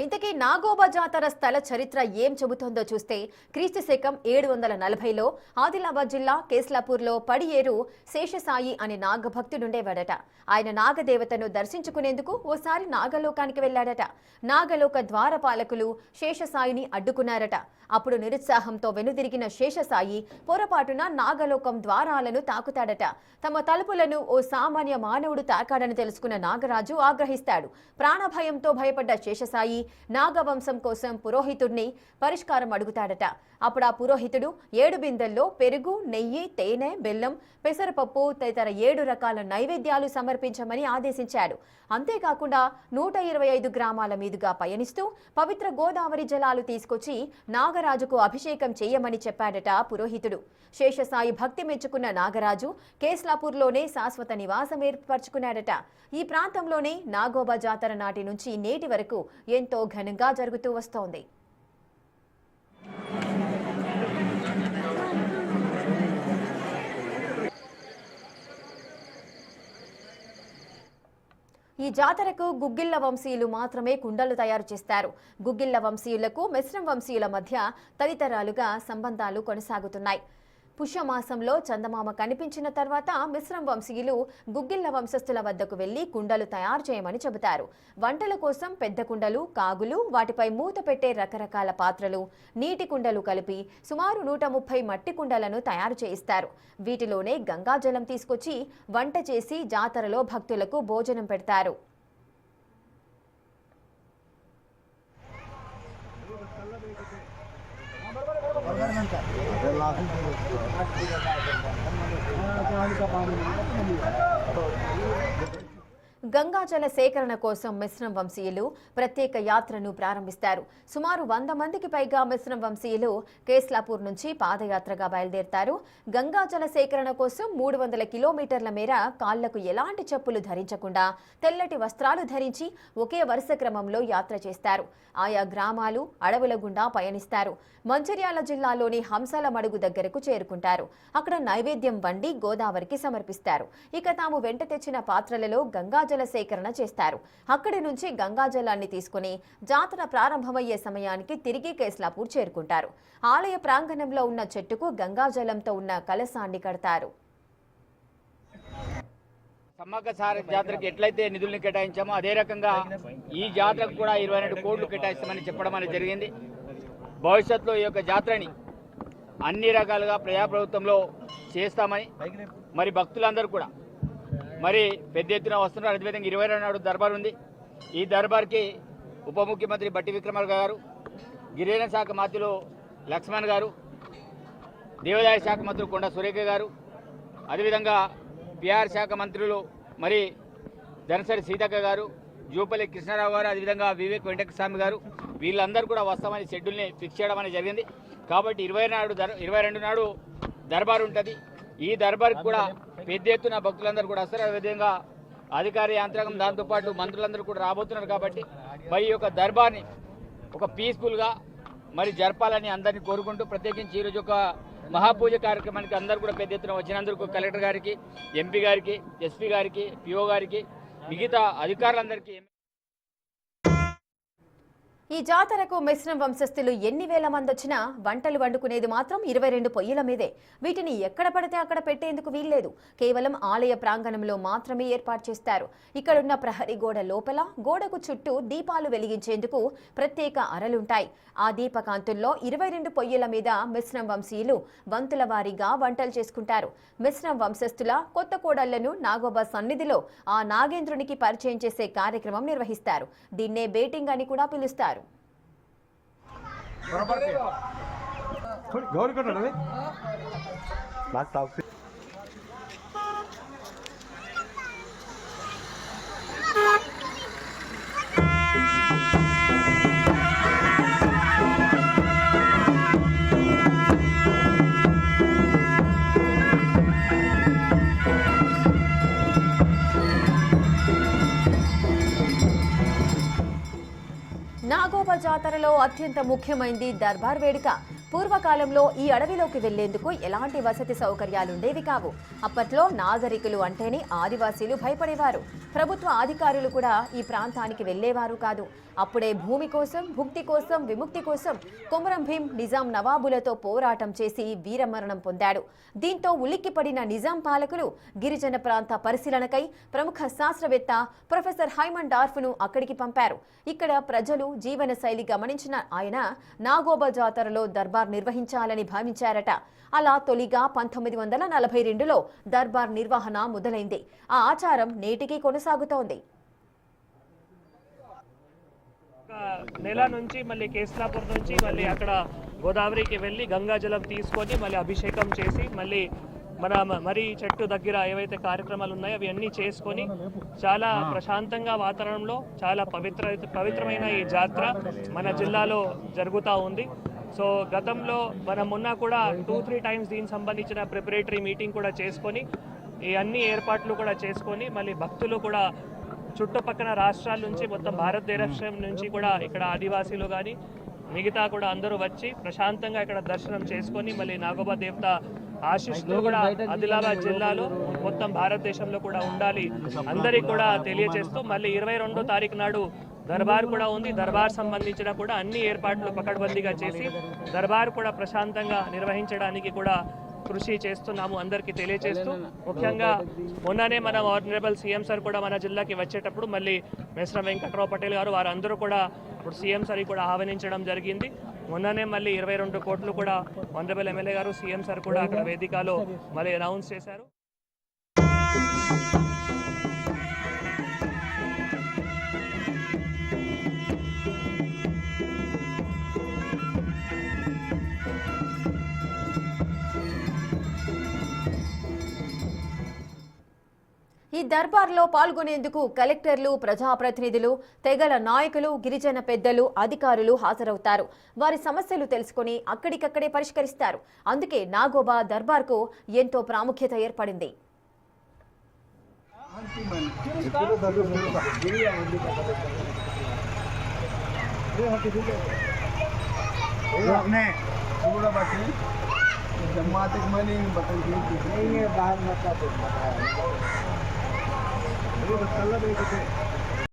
ఇంతకీ నాగోబా జాతర స్థల చరిత్ర ఏం చెబుతోందో చూస్తే క్రీస్తు శకం 740లో ఆదిలాబాద్ జిల్లా కేస్లాపూర్లో పడియేరు శేషసాయి అనే నాగభక్తుడుండేవాడట. ఆయన నాగదేవతను దర్శించుకునేందుకు ఓసారి నాగలోకానికి వెళ్లాడట. నాగలోక ద్వారపాలకులు శేషసాయిని అడ్డుకున్నారట. అప్పుడు నిరుత్సాహంతో వెనుదిరిగిన శేషసాయి పొరపాటున నాగలోకం ద్వారాలను తాకుతాడట. తమ తలుపులను ఓ సామాన్య మానవుడు తాకాడని తెలుసుకున్న నాగరాజు ఆగ్రహిస్తాడు. ప్రాణభయంతో భయపడ్డ శేషసాయి నాగవంశం కోసం పురోహితుడిని పరిష్కారం అడుగుతాడట. అప్పుడు ఆ పురోహితుడు 7 బిందెల్లో పెరుగు, నెయ్యి, తేనె, బెల్లం, పెసరపప్పు తదితర 7 రకాల నైవేద్యాలు సమర్పించమని ఆదేశించాడు. అంతేకాకుండా 125 గ్రామాల మీదుగా పయనిస్తూ పవిత్ర గోదావరి జలాలు తీసుకొచ్చి నాగరాజుకు అభిషేకం చేయమని చెప్పాడట పురోహితుడు. శేషసాయి భక్తి మెచ్చుకున్న నాగరాజు కేస్లాపూర్లోనే శాశ్వత నివాసం ఏర్పరచుకున్నాడట. ఈ ప్రాంతంలోనే నాగోబా జాతర నాటి నుంచి నేటి వరకు ఎంతో ఘనంగా జరుగుతూ వస్తోంది. ఈ జాతరకు గుగ్గిళ్ల వంశీయులు మాత్రమే కుండలు తయారు చేస్తారు. గుగ్గిళ్ల వంశీయులకు మిశ్రం వంశీయుల మధ్య తదితరాలుగా సంబంధాలు కొనసాగుతున్నాయి. పుష్యమాసంలో చందమామ కనిపించిన తర్వాత మిశ్రం వంశీయులు గుగ్గిళ్ల వంశస్థుల వద్దకు వెళ్లి కుండలు తయారు చేయమని చెబుతారు. వంటల కోసం పెద్ద కుండలు, కాగులు, వాటిపై మూత పెట్టే రకరకాల పాత్రలు, నీటి కుండలు కలిపి సుమారు 130 మట్టి కుండలను తయారు చేయిస్తారు. వీటిలోనే గంగాజలం తీసుకొచ్చి వంట చేసి జాతరలో భక్తులకు భోజనం పెడతారు. గంగాజల సేకరణ కోసం మిశ్రం వంశీయులు ప్రత్యేక యాత్రను ప్రారంభిస్తారు. సుమారు 100 మందికి పైగా మిశ్రం వంశీయులు కేస్లాపూర్ నుంచి పాదయాత్రగా బయలుదేరతారు. గంగాజల సేకరణ కోసం 300 కిలోమీటర్ల మేర కాళ్లకు ఎలాంటి చెప్పులు ధరించకుండా తెల్లటి వస్త్రాలు ధరించి ఒకే వరుస క్రమంలో యాత్ర చేస్తారు. ఆయా గ్రామాలు, అడవుల గుండా పయనిస్తారు. మంచిర్యాల జిల్లాలోని హంసల మడుగు దగ్గరకు చేరుకుంటారు. అక్కడ నైవేద్యం వండి గోదావరికి సమర్పిస్తారు. ఇక తాము వెంట తెచ్చిన పాత్రలలో గంగాజల సేకరణ చేస్తారు. అక్కడి నుంచి గంగాజలాన్ని తీసుకుని జాతర ప్రారంభమయ్యే సమయానికి తిరిగి కేస్లాపూర్ చేరుకుంటారు. ఆలయ ప్రాంగణంలో ఉన్న చెట్టుకు గంగాజలంతో ఉన్న కలశాన్ని కడతారు. సమ్మక్క సారక్క జాతరకి ఎట్లయితే నిధుల్ని కేటాయించామో అదే రకంగా ఈ జాతరకు కూడా 22 కోట్లు కేటాయిస్తామని చెప్పడం అనేది జరిగింది. భవిష్యత్తులో ఈ యొక్క జాతరని అన్ని రకాలుగా ప్రజాప్రభుత్వంలో చేస్తామని మరి భక్తులందరూ కూడా మరి పెద్ద ఎత్తున వస్తున్నారు. అదేవిధంగా 22 నాడు దర్బార్ ఉంది. ఈ దర్బార్కి ఉప ముఖ్యమంత్రి బట్టి విక్రమార్క గారు, గిరిజన శాఖ మంత్రులు లక్ష్మణ్ గారు, దేవాదాయ శాఖ మంత్రులు కొండ సురేఖ గారు, అదేవిధంగా పిఆర్ శాఖ మంత్రులు మరి ధనసరి సీతక్క గారు, జూపల్లి కృష్ణారావు గారు, అదేవిధంగా వివేక్ వెంకటస్వామి గారు, వీళ్ళందరూ కూడా వస్తామని షెడ్యూల్ని ఫిక్స్ చేయడం అనేది జరిగింది. కాబట్టి 22 నాడు దర్బార్ ఉంటుంది. ఈ దర్బార్కి కూడా పెద్ద ఎత్తున భక్తులందరూ కూడా వస్తారు. అదేవిధంగా అధికార యంత్రాంగం దాంతోపాటు మంత్రులందరూ కూడా రాబోతున్నారు. కాబట్టి మరి ఈ యొక్క దర్బార్ని ఒక పీస్ఫుల్గా మరి జరపాలని అందరినీ కోరుకుంటూ ప్రత్యేకించి ఈరోజు ఒక మహాపూజ కార్యక్రమానికి అందరూ కూడా పెద్ద ఎత్తున వచ్చినందుకు కలెక్టర్ గారికి, ఎంపీ గారికి, ఎస్పీ గారికి, పిఓ గారికి, మిగతా అధికారులందరికీ. ఈ జాతరకు మిశ్రం వంశస్థులు ఎన్ని వేల మంది వచ్చినా వంటలు వండుకునేది మాత్రం 22 పొయ్యిల మీదే. వీటిని ఎక్కడ పడితే అక్కడ పెట్టేందుకు వీల్లేదు. కేవలం ఆలయ ప్రాంగణంలో మాత్రమే ఏర్పాటు చేస్తారు. ఇక్కడున్న ప్రహరీ గోడ లోపల గోడకు చుట్టూ దీపాలు వెలిగించేందుకు ప్రత్యేక అరలుంటాయి. ఆ దీపకాంతుల్లో 22 పొయ్యిల మీద మిశ్రం వంశీయులు వంతుల వారీగా వంటలు చేసుకుంటారు. మిశ్రం వంశస్థుల కొత్త కోడళ్లను నాగోబా సన్నిధిలో ఆ నాగేంద్రునికి పరిచయం చేసే కార్యక్రమం నిర్వహిస్తారు. దీన్నే బేటింగ్ అని కూడా పిలుస్తారు. నాగోబా జాతరలో అత్యంత ముఖ్యమైనది దర్బార్ వేడుక. పూర్వకాలంలో ఈ అడవిలోకి వెళ్లేందుకు ఎలాంటి వసతి సౌకర్యాలుండేవి కావు. అప్పట్లో నాగరికులు అంటేనే ఆదివాసీలు భయపడేవారు. ప్రభుత్వ అధికారులు కూడా ఈ ప్రాంతానికి వెళ్లేవారు కాదు. అప్పుడే భూమి కోసం, భుక్తి కోసం, విముక్తి కోసం కొమరం భీం నిజాం నవాబులతో పోరాటం చేసి వీరమరణం పొందాడు. దీంతో ఉలిక్కిపడిన నిజాం పాలకులు గిరిజన ప్రాంత పరిశీలనకై ప్రముఖ శాస్త్రవేత్త ప్రొఫెసర్ హైమన్ డార్ఫ్ను అక్కడికి పంపారు. ఇక్కడ ప్రజలు జీవన శైలి గమనించిన ఆయన నాగోబా జాతరలో దర్బార్ నిర్వహించాలని భావించారట. అలా తొలిగా 1942లో దర్బార్ నిర్వహణ మొదలైంది. ఆ ఆచారం నేటికి కొనసాగుతోంది. నెల నుంచి మళ్ళీ కేస్లాపూర్ నుంచి మళ్ళీ అక్కడ గోదావరికి వెళ్ళి గంగాజలం తీసుకొని మళ్ళీ అభిషేకం చేసి మళ్ళీ మన మరి చెట్టు దగ్గర ఏవైతే కార్యక్రమాలు ఉన్నాయో అవి అన్నీ చేసుకొని చాలా ప్రశాంతంగా వాతావరణంలో చాలా పవిత్రమైన ఈ జాతర మన జిల్లాలో జరుగుతూ ఉంది. సో గతంలో మనం మొన్న కూడా 2-3 టైమ్స్ దీనికి సంబంధించిన ప్రిపరేటరీ మీటింగ్ కూడా చేసుకొని ఈ అన్ని ఏర్పాట్లు కూడా చేసుకొని మళ్ళీ భక్తులు కూడా చుట్టుపక్కల రాష్ట్రాల నుంచి మొత్తం భారతదేశం నుంచి కూడా ఇక్కడ ఆదివాసీలు కానీ మిగతా కూడా అందరూ వచ్చి ప్రశాంతంగా ఇక్కడ దర్శనం చేసుకొని మళ్ళీ నాగోబా దేవత ఆశీస్సులు కూడా ఆదిలాబాద్ జిల్లాలో మొత్తం భారతదేశంలో కూడా ఉండాలి అందరికి కూడా తెలియజేస్తూ మళ్ళీ 22వ తారీఖు నాడు దర్బార్ కూడా ఉంది. దర్బార్ సంబంధించిన కూడా అన్ని ఏర్పాట్లు పకడ్బందీగా చేసి దర్బార్ కూడా ప్రశాంతంగా నిర్వహించడానికి కూడా కృషి చేస్తున్నాము అందరికీ తెలియజేస్తూ ముఖ్యంగా మొన్ననే మన ఆనరబుల్ సీఎం సార్ కూడా మన జిల్లాకి వచ్చేటప్పుడు మళ్ళీ మిశ్ర వెంకట్రావు పటేల్ గారు వారందరూ కూడా ఇప్పుడు సీఎం సార్ కూడా ఆహ్వానించడం జరిగింది. మొన్ననే మళ్ళీ 22 కోట్లు కూడా ఆనరబుల్ ఎమ్మెల్యే గారు సీఎం సార్ కూడా అక్కడ వేదికలో మళ్ళీ అనౌన్స్ చేశారు. ఈ దర్బార్లో పాల్గొనేందుకు కలెక్టర్లు, ప్రజాప్రతినిధులు, తెగల నాయకులు, గిరిజన పెద్దలు, అధికారులు హాజరవుతారు. వారి సమస్యలు తెలుసుకుని అక్కడికక్కడే పరిష్కరిస్తారు. అందుకే నాగోబా దర్బార్కు ఎంతో ప్రాముఖ్యత ఏర్పడింది. बाहर